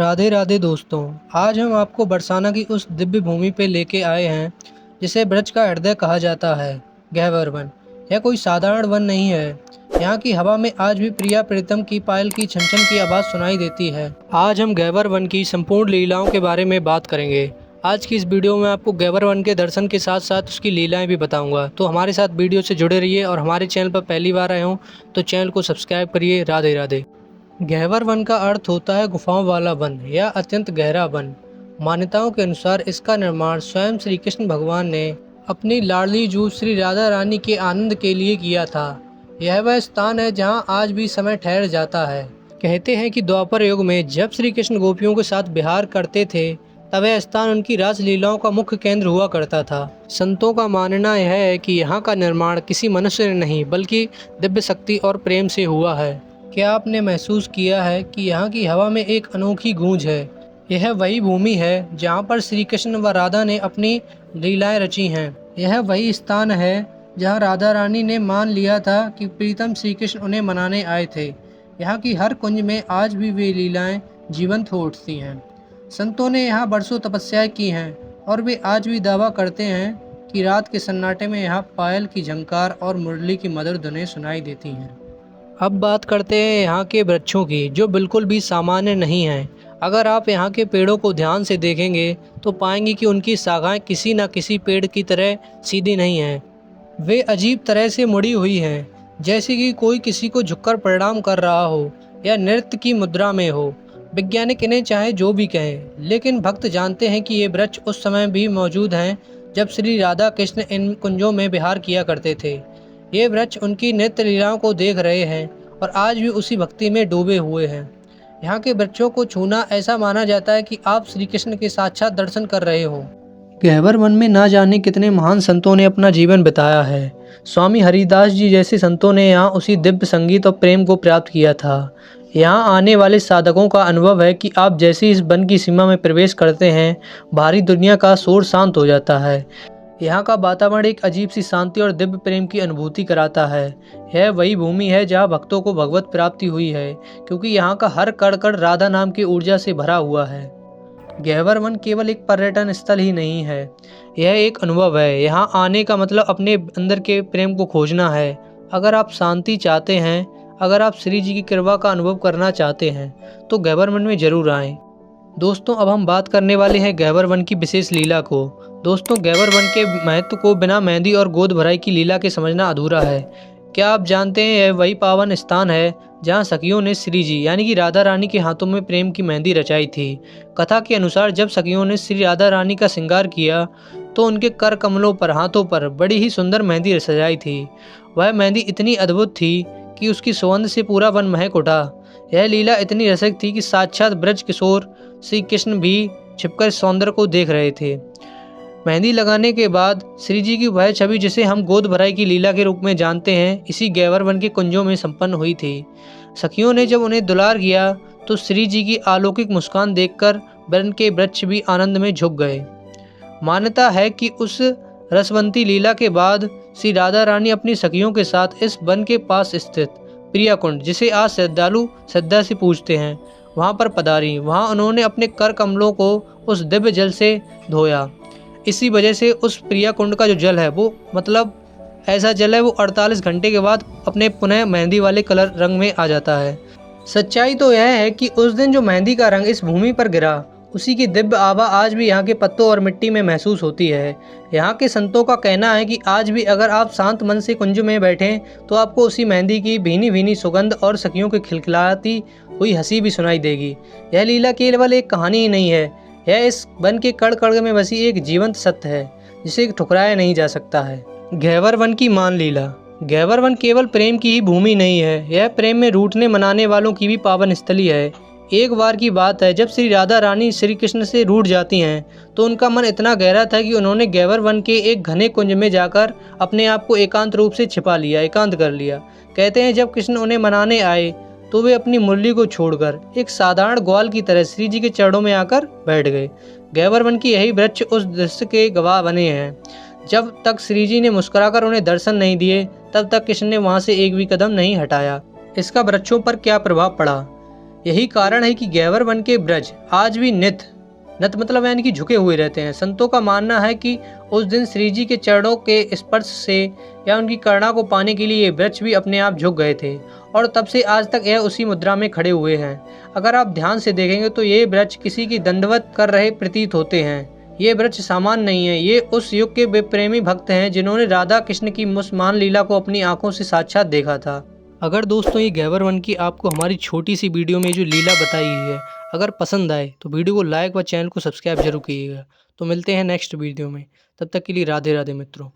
राधे राधे दोस्तों। आज हम आपको बरसाना की उस दिव्य भूमि पे लेके आए हैं जिसे ब्रज का हृदय कहा जाता है, गहवर वन। यह कोई साधारण वन नहीं है। यहाँ की हवा में आज भी प्रिया प्रीतम की पायल की छन-छन की आवाज़ सुनाई देती है। आज हम गहवर वन की संपूर्ण लीलाओं के बारे में बात करेंगे। आज की इस वीडियो में आपको गहवर वन के दर्शन के साथ साथ उसकी लीलाएं भी बताऊंगा। तो हमारे साथ वीडियो से जुड़े रहिए और हमारे चैनल पर पहली बार आए हों तो चैनल को सब्सक्राइब करिए। राधे राधे। गहवर वन का अर्थ होता है गुफाओं वाला वन या अत्यंत गहरा वन। मान्यताओं के अनुसार इसका निर्माण स्वयं श्री कृष्ण भगवान ने अपनी लाडली जूझ श्री राधा रानी के आनंद के लिए किया था। यह वह स्थान है जहां आज भी समय ठहर जाता है। कहते हैं कि द्वापर युग में जब श्री कृष्ण गोपियों के साथ विहार करते थे तब यह स्थान उनकी रासलीलाओं का मुख्य केंद्र हुआ करता था। संतों का मानना यह है कि यहाँ का निर्माण किसी मनुष्य ने नहीं बल्कि दिव्य शक्ति और प्रेम से हुआ है। क्या आपने महसूस किया है कि यहाँ की हवा में एक अनोखी गूंज है? यह वही भूमि है जहाँ पर श्री कृष्ण व राधा ने अपनी लीलाएं रची हैं। यह वही स्थान है जहाँ राधा रानी ने मान लिया था कि प्रीतम श्री कृष्ण उन्हें मनाने आए थे। यहाँ की हर कुंज में आज भी वे लीलाएं जीवंत हो उठती हैं। संतों ने यहाँ बरसों तपस्याएं की हैं और वे आज भी दावा करते हैं कि रात के सन्नाटे में यहाँ पायल की झंकार और मुरली की मधुर धुनें सुनाई देती हैं। अब बात करते हैं यहाँ के वृक्षों की, जो बिल्कुल भी सामान्य नहीं हैं। अगर आप यहाँ के पेड़ों को ध्यान से देखेंगे तो पाएंगे कि उनकी शाखाएं किसी न किसी पेड़ की तरह सीधी नहीं हैं। वे अजीब तरह से मुड़ी हुई हैं, जैसे कि कोई किसी को झुककर प्रणाम कर रहा हो या नृत्य की मुद्रा में हो। वैज्ञानिक इन्हें चाहे जो भी कहें, लेकिन भक्त जानते हैं कि ये वृक्ष उस समय भी मौजूद हैं जब श्री राधा कृष्ण इन कुंजों में विहार किया करते थे। ये वृक्ष उनकी नृत्य लीलाओं को देख रहे हैं और आज भी उसी भक्ति में डूबे हुए हैं। यहाँ के वृक्षों को छूना ऐसा माना जाता है कि आप श्री कृष्ण के साक्षात दर्शन कर रहे हो। गहवर वन में ना जाने कितने महान संतों ने अपना जीवन बिताया है। स्वामी हरिदास जी जैसे संतों ने यहाँ उसी दिव्य संगीत और प्रेम को प्राप्त किया था। यहाँ आने वाले साधकों का अनुभव है कि आप जैसे इस वन की सीमा में प्रवेश करते हैं, बाहरी दुनिया का शोर शांत हो जाता है। यहाँ का वातावरण एक अजीब सी शांति और दिव्य प्रेम की अनुभूति कराता है। यह वही भूमि है जहाँ भक्तों को भगवत प्राप्ति हुई है, क्योंकि यहाँ का हर कण कण राधा नाम की ऊर्जा से भरा हुआ है। गहवर वन केवल एक पर्यटन स्थल ही नहीं है, यह एक अनुभव है। यहाँ आने का मतलब अपने अंदर के प्रेम को खोजना है। अगर आप शांति चाहते हैं, अगर आप श्री जी की कृपा का अनुभव करना चाहते हैं तो गहवर वन में जरूर आएँ। दोस्तों, अब हम बात करने वाले हैं गहवर वन की विशेष लीला को। दोस्तों, गहवर वन के महत्व को बिना मेहंदी और गोद भराई की लीला के समझना अधूरा है। क्या आप जानते हैं यह वही पावन स्थान है जहां सखियों ने श्री जी यानी कि राधा रानी के हाथों में प्रेम की मेहंदी रचाई थी। कथा के अनुसार जब सखियों ने श्री राधा रानी का श्रृंगार किया तो उनके कर कमलों पर, हाथों पर बड़ी ही सुंदर मेहंदी सजाई थी। वह मेहंदी इतनी अद्भुत थी कि उसकी सुगंध से पूरा वन महक उठा। यह लीला इतनी रसिक थी कि साक्षात ब्रज किशोर श्री कृष्ण भी छिपकर सौंदर्य को देख रहे थे। मेहंदी लगाने के बाद श्री जी की वह छवि जिसे हम गोद भराई की लीला के रूप में जानते हैं, इसी गहवर वन के कुंजों में संपन्न हुई थी। सखियों ने जब उन्हें दुलार किया तो श्री जी की अलौकिक मुस्कान देखकर वन के वृक्ष भी आनंद में झुक गए। मान्यता है कि उस रसवंती लीला के बाद श्री राधा रानी अपनी सखियों के साथ इस वन के पास स्थित प्रिया कुंड, जिसे आज श्रद्धालु श्रद्धा से पूजते हैं, वहाँ पर पधारी। वहाँ उन्होंने अपने कर कमलों को उस दिव्य जल से धोया। इसी वजह से उस प्रिया कुंड का जो जल है वो ऐसा जल है वो 48 घंटे के बाद अपने पुनः मेहंदी वाले कलर रंग में आ जाता है। सच्चाई तो यह है कि उस दिन जो मेहंदी का रंग इस भूमि पर गिरा, उसी की दिव्य आभा आज भी यहाँ के पत्तों और मिट्टी में महसूस होती है। यहाँ के संतों का कहना है कि आज भी अगर आप शांत मन से कुंज में बैठें तो आपको उसी मेहंदी की भीनी भीनी सुगंध और सखियों की खिलखिलाती हुई हंसी भी सुनाई देगी। यह लीला केवल एक कहानी ही नहीं है, यह इस वन के कण कण में बसी एक जीवंत सत्य है जिसे ठुकराया नहीं जा सकता है। गहवर वन की मान लीला। गहवर वन केवल प्रेम की ही भूमि नहीं है, यह प्रेम में रूठने मनाने वालों की भी पावन स्थली है। एक बार की बात है, जब श्री राधा रानी श्री कृष्ण से रूठ जाती हैं तो उनका मन इतना गहरा था कि उन्होंने गहवर वन के एक घने कुंज में जाकर अपने आप को एकांत रूप से छिपा लिया, एकांत कर लिया। कहते हैं जब कृष्ण उन्हें मनाने आए तो वे अपनी मुरली को छोड़कर एक साधारण ग्वाल की तरह श्री जी के चरणों में आकर बैठ गए। गहवर वन की यही वृक्ष उस दृश्य के गवाह बने हैं। जब तक श्री जी ने मुस्कुराकर उन्हें दर्शन नहीं दिए तब तक कृष्ण ने वहां से एक भी कदम नहीं हटाया। इसका वृक्षों पर क्या प्रभाव पड़ा? यही कारण है कि गैवर वन के ब्रज आज भी नित नत मतलब यानी कि झुके हुए रहते हैं। संतों का मानना है कि उस दिन श्री जी के चरणों के स्पर्श से या उनकी करुणा को पाने के लिए ये वृक्ष भी अपने आप झुक गए थे और तब से आज तक यह उसी मुद्रा में खड़े हुए हैं। अगर आप ध्यान से देखेंगे तो ये वृक्ष किसी की दंडवत कर रहे प्रतीत होते हैं। ये वृक्ष सामान्य नहीं है, ये उस युग के प्रेमी भक्त हैं जिन्होंने राधा कृष्ण की मुस्मान लीला को अपनी आंखों से साक्षात देखा था। अगर दोस्तों ये गैवर वन की आपको हमारी छोटी सी वीडियो में जो लीला बताई हुई है अगर पसंद आए तो वीडियो को लाइक व चैनल को सब्सक्राइब जरूर कीजिएगा। तो मिलते हैं नेक्स्ट वीडियो में, तब तक के लिए राधे राधे मित्रों।